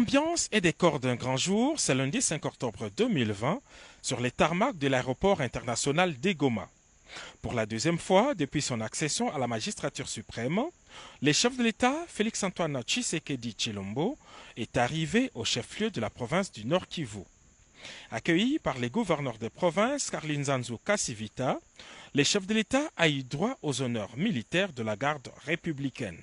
Ambiance et décor d'un grand jour, c'est lundi 5 octobre 2020 sur les tarmacs de l'aéroport international d'Egoma. Pour la deuxième fois depuis son accession à la magistrature suprême, le chef de l'État, Félix-Antoine Tshisekedi Tshilombo, est arrivé au chef-lieu de la province du Nord Kivu. Accueilli par les gouverneurs de province Karlinzanzu Kasivita, le chef de l'État a eu droit aux honneurs militaires de la garde républicaine.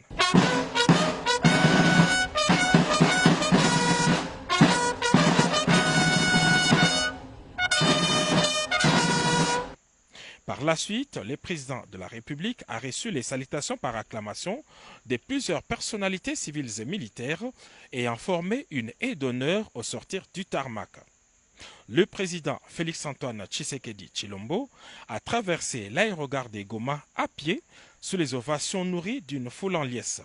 Par la suite, le président de la République a reçu les salutations par acclamation de plusieurs personnalités civiles et militaires ayant formé une haie d'honneur au sortir du tarmac. Le président Félix-Antoine Tshisekedi Tshilombo a traversé l'aérogare de Goma à pied sous les ovations nourries d'une foule en liesse.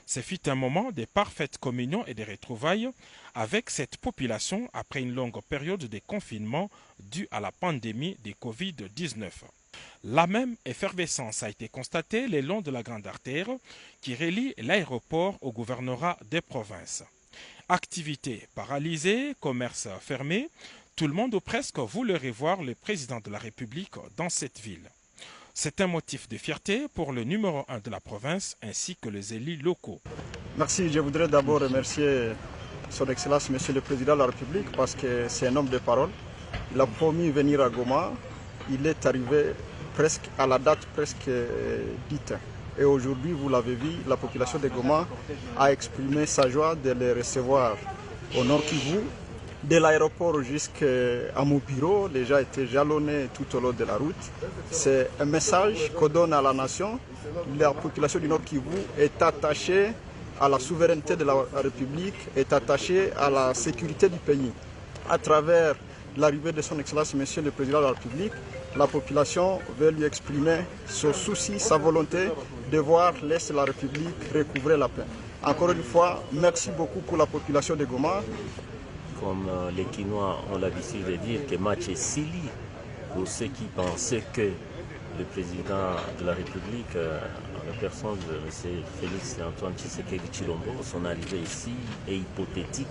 Ce fut un moment de parfaite communion et de retrouvailles avec cette population après une longue période de confinement due à la pandémie de Covid-19. La même effervescence a été constatée le long de la grande artère qui relie l'aéroport au gouvernorat des provinces. Activités paralysées, commerces fermés, tout le monde ou presque voulait revoir le président de la République dans cette ville. C'est un motif de fierté pour le numéro 1 de la province ainsi que les élus locaux. Merci, je voudrais d'abord remercier son Excellence Monsieur le Président de la République parce que c'est un homme de parole. Il a promis venir à Goma, il est arrivé presque à la date presque dite. Et aujourd'hui, vous l'avez vu, la population de Goma a exprimé sa joie de les recevoir au Nord Kivu. De l'aéroport jusqu'à mon bureau, déjà été jalonné tout au long de la route. C'est un message qu'on donne à la nation. La population du Nord Kivu est attachée à la souveraineté de la République, est attachée à la sécurité du pays. À travers l'arrivée de son Excellence, Monsieur le Président de la République, la population veut lui exprimer son souci, sa volonté de voir l'Est de la République recouvrer la paix. Encore une fois, merci beaucoup pour la population de Goma. Comme les Quinois ont l'habitude de dire que match est silly pour ceux qui pensaient que le président de la République, en la personne de M. Félix-Antoine Tshisekedi Tshilombo, son arrivée ici est hypothétique.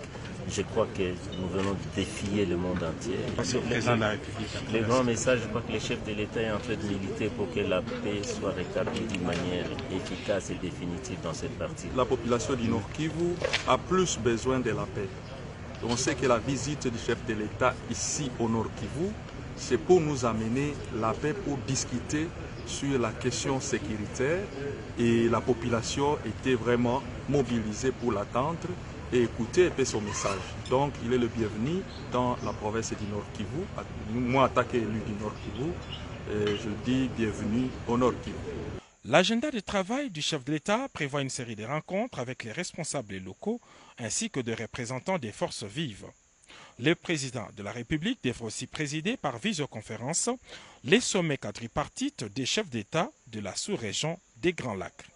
Je crois que nous venons de défier le monde entier. Le grand message, je crois que le chef de l'État est en train de militer pour que la paix soit rétablie d'une manière efficace et définitive dans cette partie. La population du Nord Kivu a plus besoin de la paix. On sait que la visite du chef de l'État ici au Nord Kivu, c'est pour nous amener la paix, pour discuter sur la question sécuritaire. Et la population était vraiment mobilisée pour l'attendre et écouter un peu son message. Donc il est le bienvenu dans la province du Nord Kivu. Moi, en tant qu'élu du Nord Kivu, je dis bienvenue au Nord Kivu. L'agenda de travail du chef de l'État prévoit une série de rencontres avec les responsables locaux ainsi que des représentants des forces vives. Le président de la République devra aussi présider par visioconférence les sommets quadripartites des chefs d'État de la sous-région des Grands Lacs.